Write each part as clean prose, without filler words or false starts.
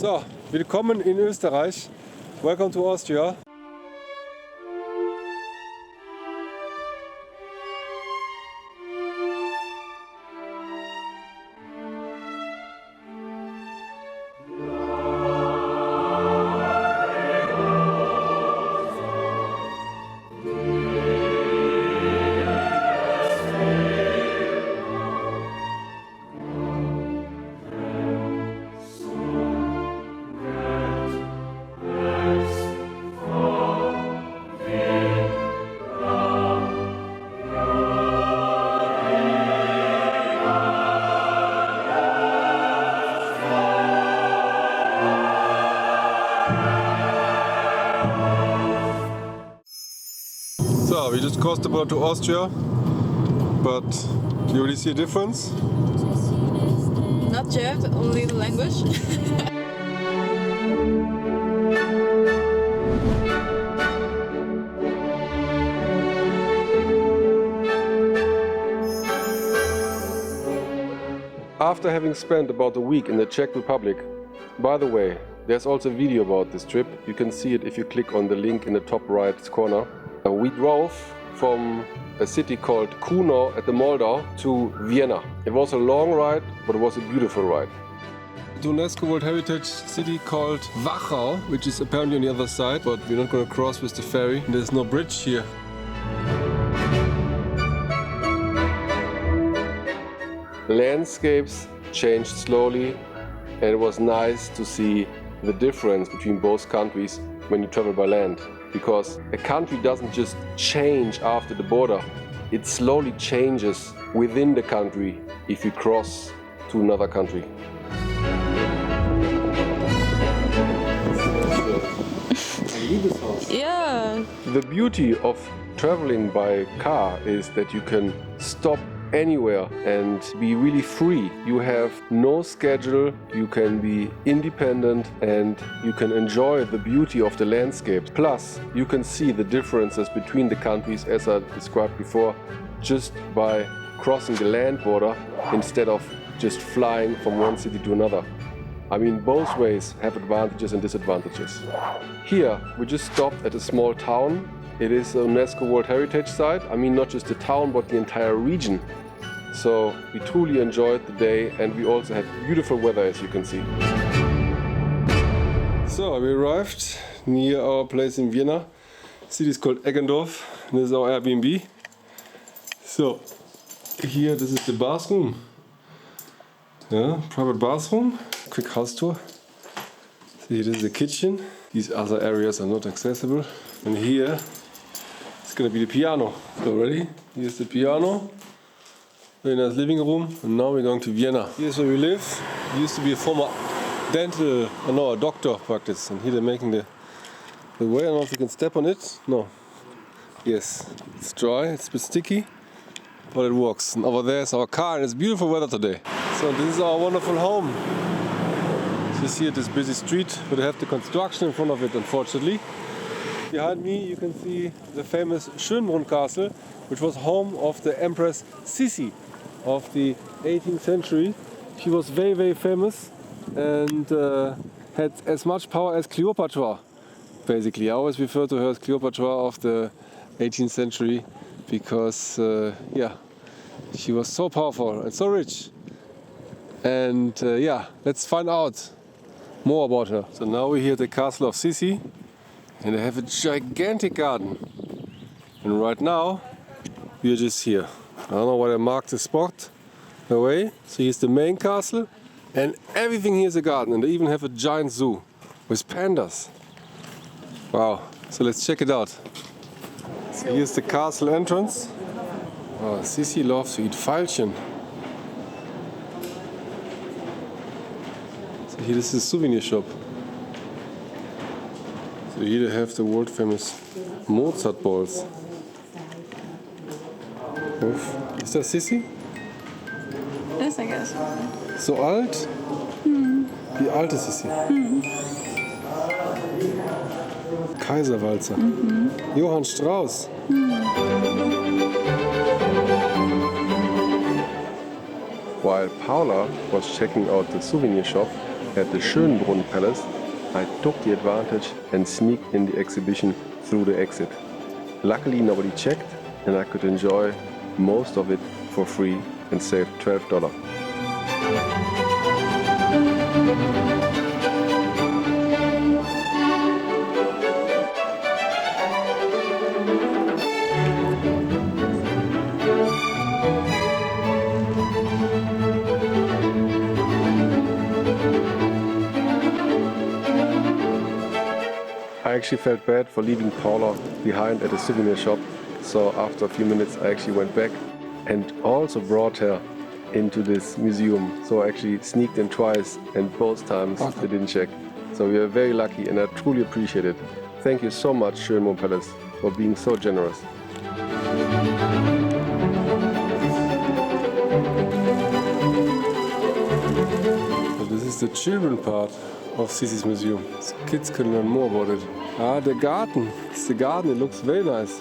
So, willkommen in Österreich. Welcome to Austria. So, we just crossed the border to Austria, but do you really see a difference? Not yet, only the language. After having spent about a week in the Czech Republic, by the way, there's also a video about this trip. You can see it if you click on the link in the top right corner. We drove from a city called Kuno at the Moldau to Vienna. It was a long ride, but it was a beautiful ride. The UNESCO World Heritage city called Wachau, which is apparently on the other side, but we're not going to cross with the ferry. There's no bridge here. Landscapes changed slowly, and it was nice to see the difference between both countries when you travel by land. Because a country doesn't just change after the border, it slowly changes within the country if you cross to another country. Yeah. The beauty of traveling by car is that you can stop anywhere and be really free. You have no schedule, you can be independent, and you can enjoy the beauty of the landscape. Plus, you can see the differences between the countries, as I described before, just by crossing the land border instead of just flying from one city to another. I mean, both ways have advantages and disadvantages. Here, we just stopped at a small town. It is a UNESCO World Heritage Site. I mean, not just the town, but the entire region. So we truly enjoyed the day, and we also had beautiful weather, as you can see. So we arrived near our place in Vienna. The city is called Eggendorf. This is our Airbnb. So here, this is the bathroom. Yeah, private bathroom. Quick house tour. See, this is the kitchen. These other areas are not accessible. And here it's gonna be the piano. So ready? Here's the piano. Very nice living room. And now we're going to Vienna. Here's where we live. It used to be a former a doctor practice. And here they're making the way. I don't know if you can step on it. No. Yes, it's dry. It's a bit sticky, but it works. And over there is our car, and it's beautiful weather today. So this is our wonderful home. You see this busy street, but they have the construction in front of it, unfortunately. Behind me you can see the famous Schönbrunn castle, which was home of the Empress Sisi of the 18th century. She was very, very famous and had as much power as Cleopatra, basically. I always refer to her as Cleopatra of the 18th century because, she was so powerful and so rich. And let's find out more about her. So now we're here at the castle of Sisi, and they have a gigantic garden. And right now we're just here. I don't know why they marked the spot away. So here's the main castle, and everything here is a garden, and they even have a giant zoo with pandas. Wow, so let's check it out. So here's the castle entrance. Oh, Sisi loves to eat Veilchen. Here is a souvenir shop. So here they have the world famous Mozart balls. Is that Sisi? Yes, I guess. So alt? Wie alt ist Sisi? Kaiserwalzer. Johann Strauss. While Paula was checking out the souvenir shop, at the Schönbrunn Palace, I took the advantage and sneaked in the exhibition through the exit. Luckily nobody checked and I could enjoy most of it for free and save $12. I actually felt bad for leaving Paula behind at a souvenir shop, so after a few minutes I actually went back and also brought her into this museum. So I actually sneaked in twice and both times they didn't check. So we are very lucky and I truly appreciate it. Thank you so much, Schönbrunn Palace, for being so generous. So this is the children part of Sisi's museum. So kids can learn more about it. Ah, the garden. It's the garden. It looks very nice.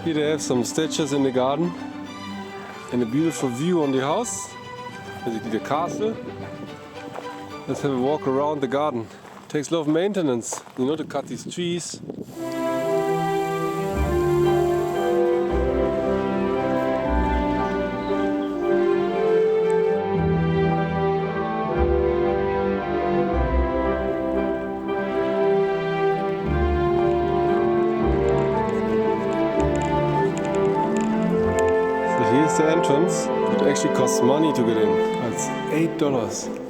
Here they have some statues in the garden and a beautiful view on the house. Basically the castle. Let's have a walk around the garden. It takes a lot of maintenance, you know, to cut these trees. Here's the entrance. It actually costs money to get in. It's $8.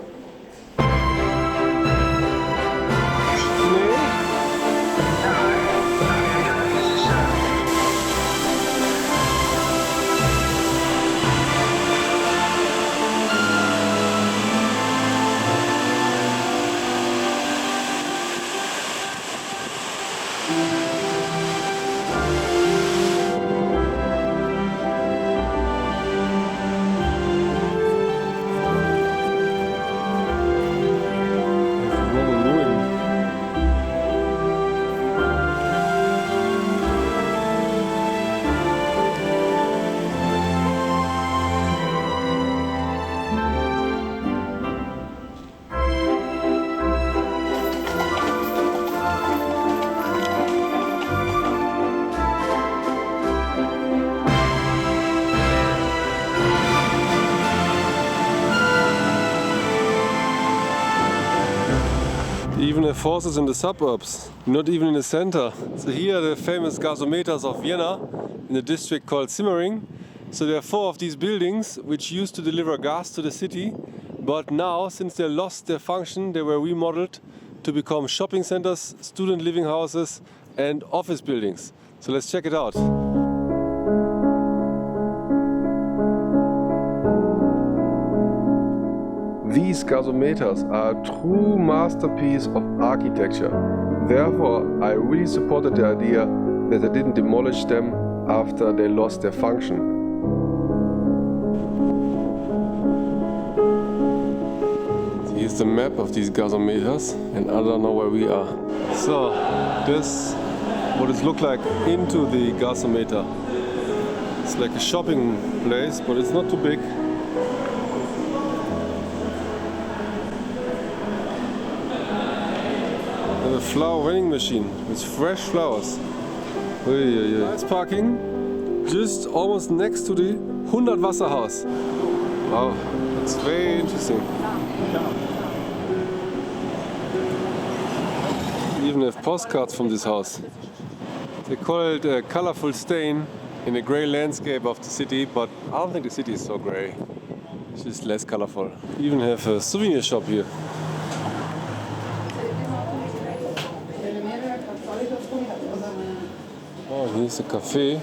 Even have forces in the suburbs, not even in the center. So here are the famous gasometers of Vienna in the district called Cemeteries. So there are 4 of these buildings which used to deliver gas to the city, but now, since they lost their function, they were remodeled to become shopping centers, student living houses and office buildings. So let's check it out. These gasometers are a true masterpiece of architecture. Therefore, I really supported the idea that they didn't demolish them after they lost their function. Here's the map of these gasometers, and I don't know where we are. So, this what it looks like into the gasometer. It's like a shopping place, but it's not too big. A flower vending machine with fresh flowers. Nice parking, just almost next to the Hundertwasserhaus. Wow, that's very interesting. We even have postcards from this house. They call it a colorful stain in the grey landscape of the city, but I don't think the city is so grey. It's just less colorful. We even have a souvenir shop here. Oh, here's a cafe.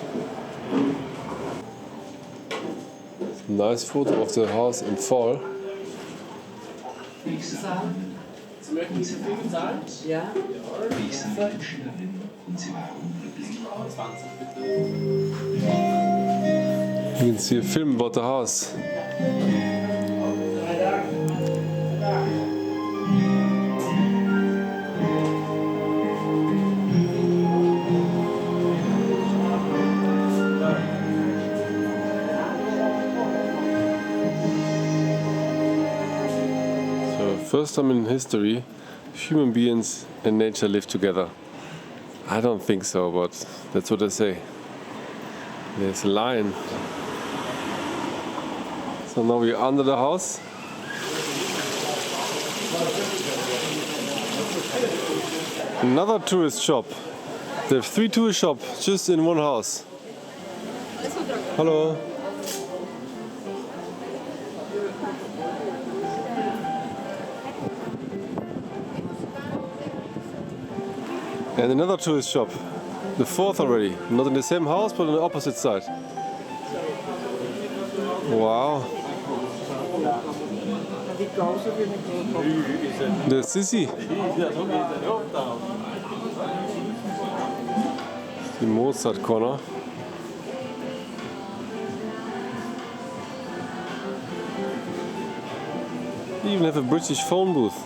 Nice photo of the house in fall. Möchten Sie viel bezahlen? Ja. You can see a film about the house. first time in history human beings and nature live together. I don't think so, but that's what they say. There's a lion. So now we're under the house. Another tourist shop. They have 3 tourist shops just in one house. Hello. And another tourist shop. The 4th already. Not in the same house, but on the opposite side. Wow. The Sissi. The Mozart corner. We even have a British phone booth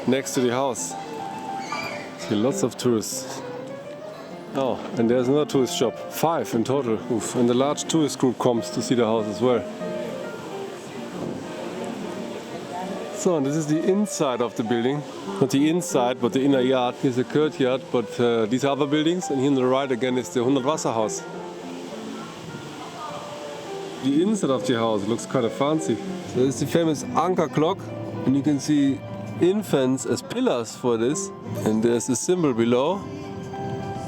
next to the house. See lots of tourists. Oh, and there's another tourist shop. 5 in total. Oof. And a large tourist group comes to see the house as well. So, and this is the inside of the building. Not the inside, but the inner yard. Here's a courtyard, but these are other buildings. And here on the right again is the Hundertwasserhaus. The inside of the house looks kind of fancy. So this is the famous anchor clock. And you can see infants as pillars for this. And there's a symbol below.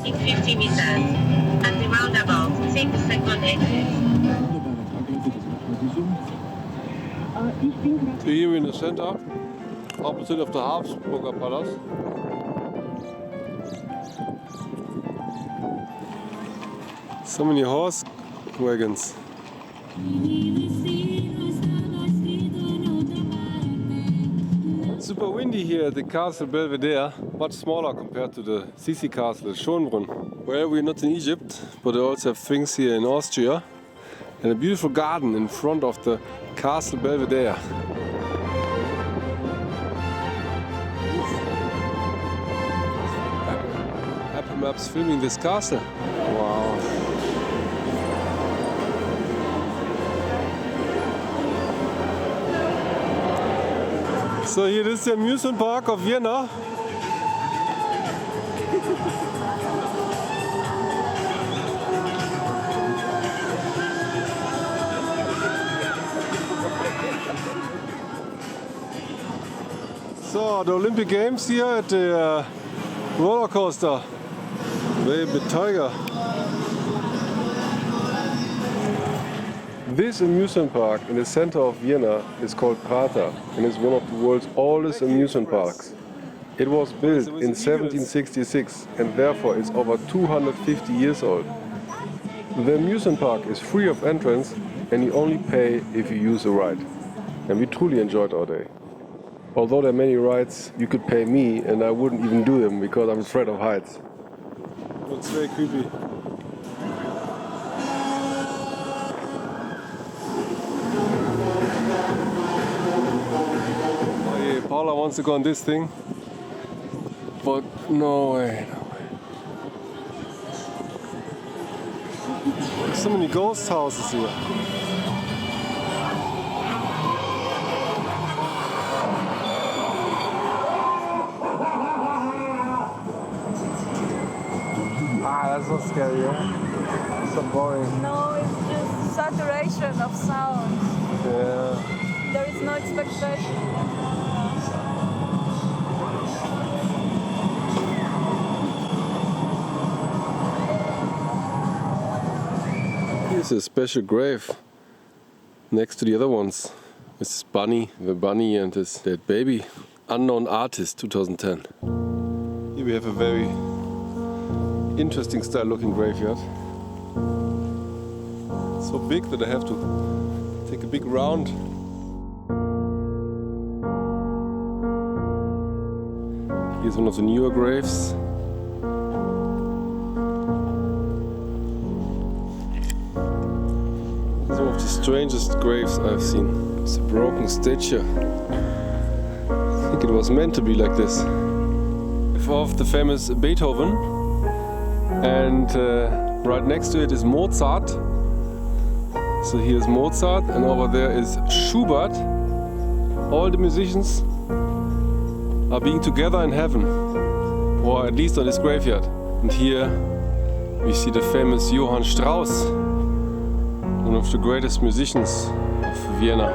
In 50 meters, at the roundabout, take the second exit. So here we're in the center, opposite of the Habsburger Palace. So many horse wagons. Super windy here at the castle Belvedere, much smaller compared to the Sissi castle at Schönbrunn. Well, we're not in Egypt, but they also have things here in Austria and a beautiful garden in front of the castle Belvedere. Apple Maps filming this castle. Wow. So here is the amusement park of Vienna. So the Olympic Games here at the roller coaster. Very big tiger. This amusement park in the center of Vienna is called Prater and is one of the world's oldest amusement parks. It was built in 1766 and therefore is over 250 years old. The amusement park is free of entrance and you only pay if you use a ride. And we truly enjoyed our day. Although there are many rides, you could pay me and I wouldn't even do them because I'm afraid of heights. It's very creepy. Paula wants to go on this thing, but no way, no way. There's so many ghost houses here. That's so scary, yeah? So boring. No, it's just saturation of sound. Yeah. There is no expectation. Here's a special grave next to the other ones. It's Bunny, the bunny and his dead baby. Unknown artist, 2010. Here we have a very interesting style looking graveyard. It's so big that I have to take a big round. Here's one of the newer graves. Some of the strangest graves I've seen. It's a broken statue. I think it was meant to be like this. Of the famous Beethoven, and right next to it is Mozart. So here's Mozart, and over there is Schubert. All the musicians are being together in heaven, or at least on his graveyard. And here we see the famous Johann Strauss, one of the greatest musicians of Vienna.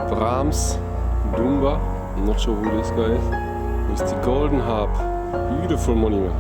Brahms, Dumba, I'm not sure who this guy is, with the golden harp. Beautiful monument.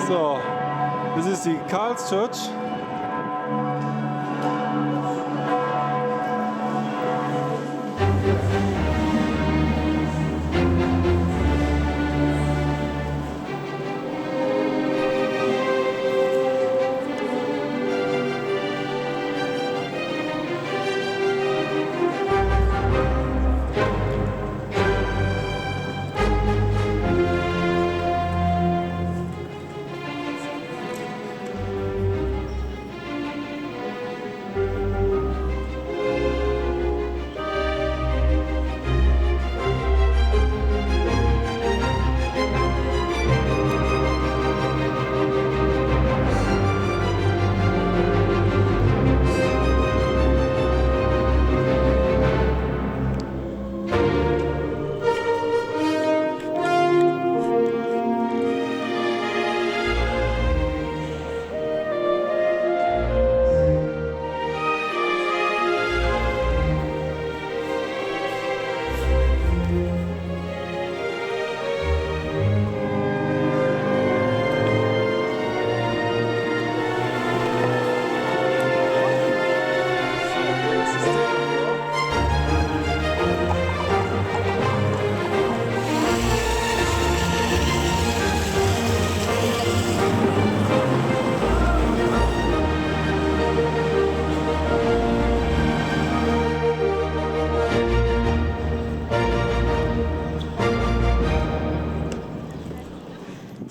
So, this is the Karlschurch.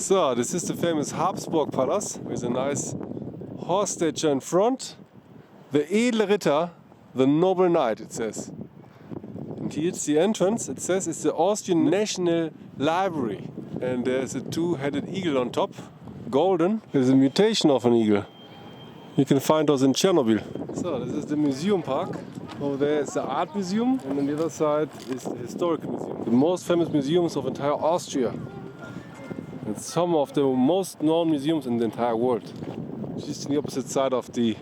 So, this is the famous Habsburg Palace with a nice horse statue in front. The edle Ritter, the noble knight, it says. And here's the entrance. It says it's the Austrian National Library. And there's a two-headed eagle on top, golden. There's a mutation of an eagle. You can find those in Chernobyl. So, this is the museum park. Over there is the art museum, and on the other side is the historical museum. The most famous museums of entire Austria. It's some of the most known museums in the entire world. Just on the opposite side of the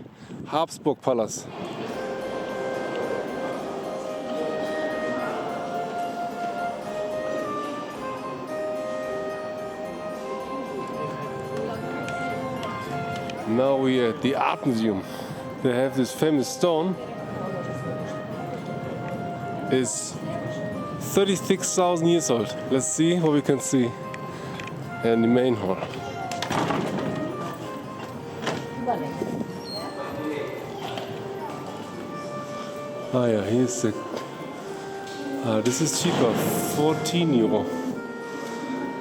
Habsburg Palace. Now we're at the art museum. They have this famous stone. It's 36,000 years old. Let's see what we can see in the main hall. Ah yeah, here's the... this is cheaper, 14 euro.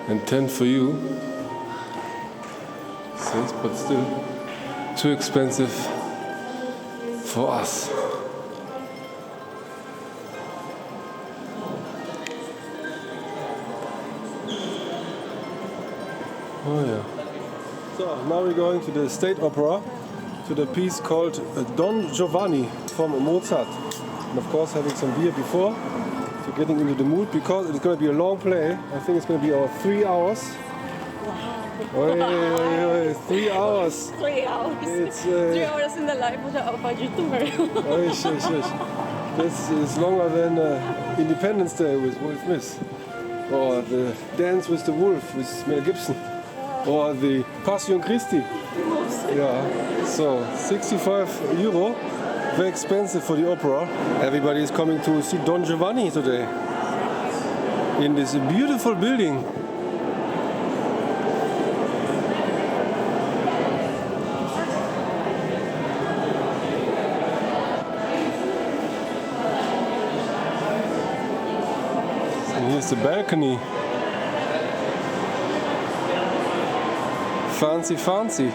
And 10 for you. Since, but still too expensive for us. Oh yeah. So now we're going to the State Opera, to the piece called Don Giovanni from Mozart. And of course having some beer before, to getting into the mood, because it's going to be a long play. I think it's going to be about 3 hours. Wow. 3 hours. 3 hours. It's 3 hours in the life of the Opera This is longer than Independence Day with Will Smith. Or the Dance with the Wolf with Mel Gibson. Or the Passion Christi. Yeah, so 65 euro, very expensive for the opera. Everybody is coming to see Don Giovanni today. in this beautiful building. And here's the balcony. Fancy, fancy.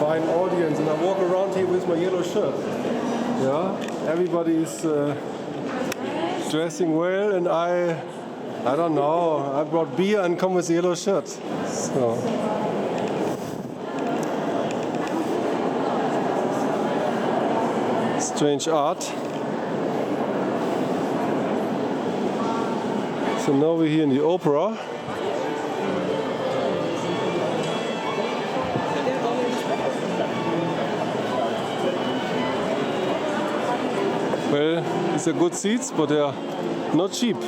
Fine audience, and I walk around here with my yellow shirt. Yeah, everybody is dressing well, and I don't know. I brought beer and come with a yellow shirt. So. Strange art. So now we're here in the opera. Well, these are good seats, but they are not cheap.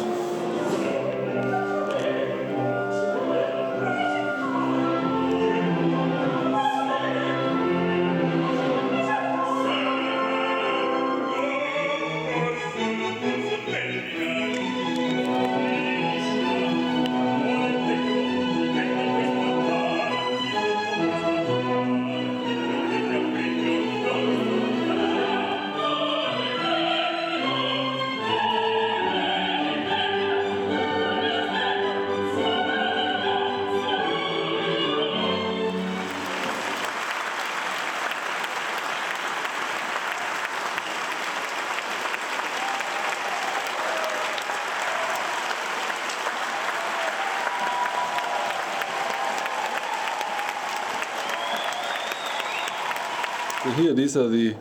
So here, these are the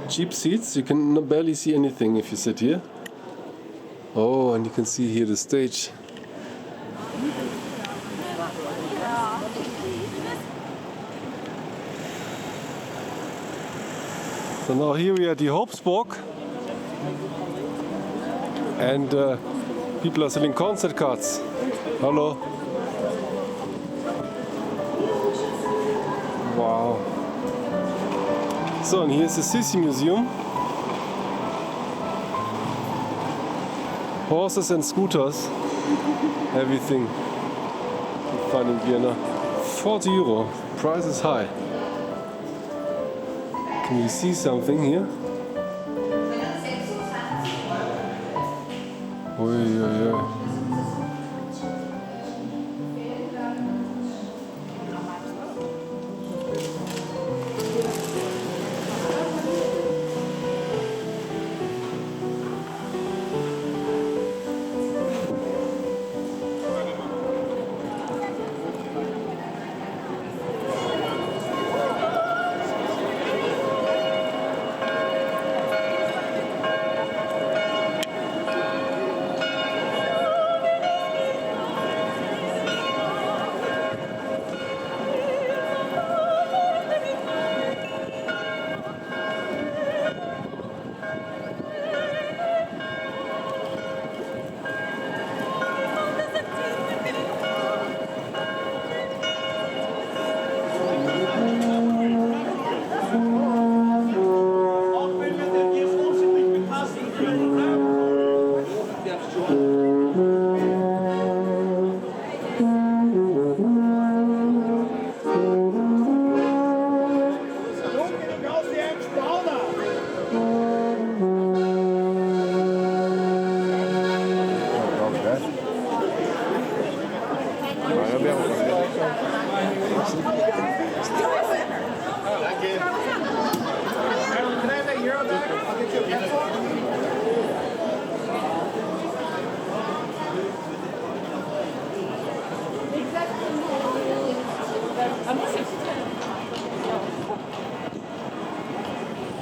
cheap seats. You can barely see anything if you sit here. Oh, and you can see here the stage. So now here we are at the Hofburg, and people are selling concert cards. Hello. Wow. So, and here's the Sissi Museum. Horses and scooters. Everything you find in Vienna. 40 euro. Price is high. Can you see something here? Ui, ui, ui.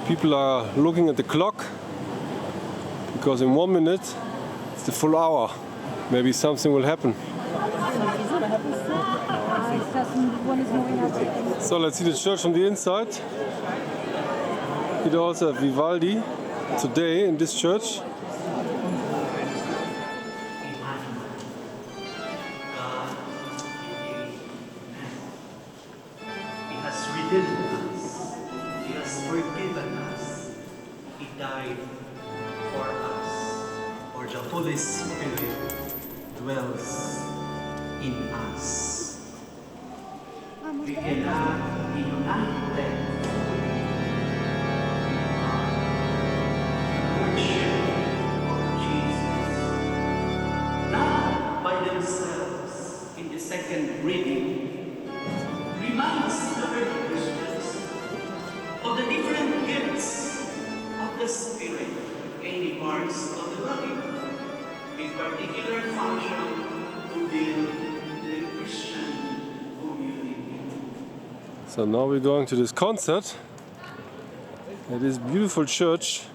People are looking at the clock because in 1 minute it's the full hour. Maybe something will happen. So let's see the church from the inside. Here also have Vivaldi today in this church. He has redeemed us. He has forgiven us. dwells in us. We cannot be united themselves in the second reading reminds the early Christians of the different gifts of the Spirit in the parts of the body, with particular function to build the Christian community. So now we're going to this concert at this beautiful church.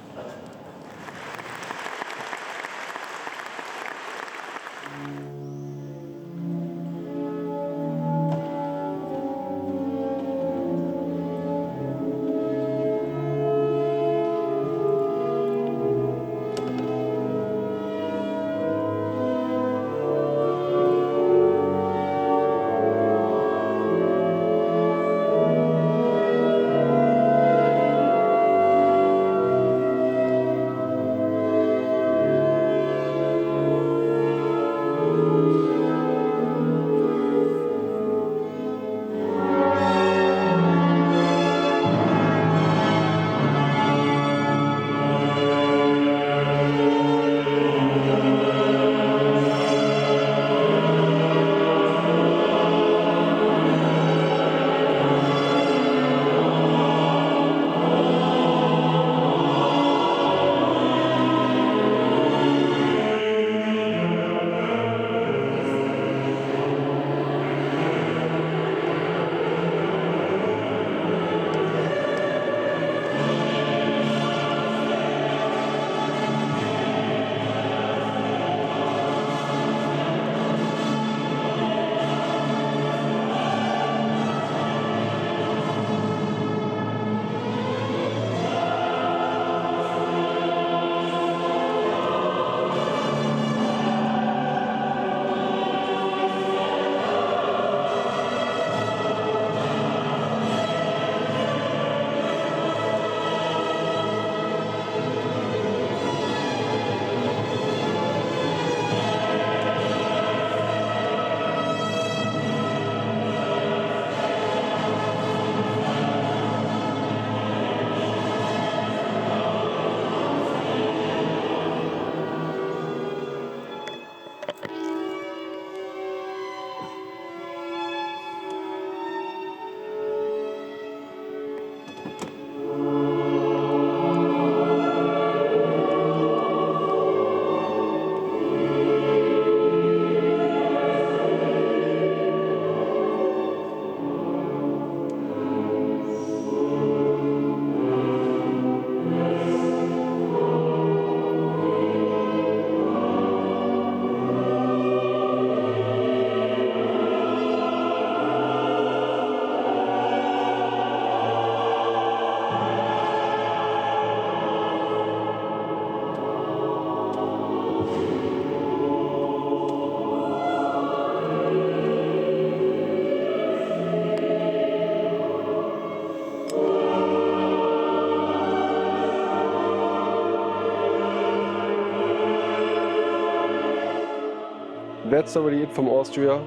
That's already it from Austria.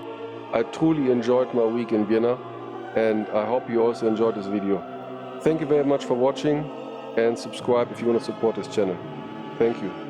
I truly enjoyed my week in Vienna and I hope you also enjoyed this video. Thank you very much for watching and subscribe if you want to support this channel. Thank you.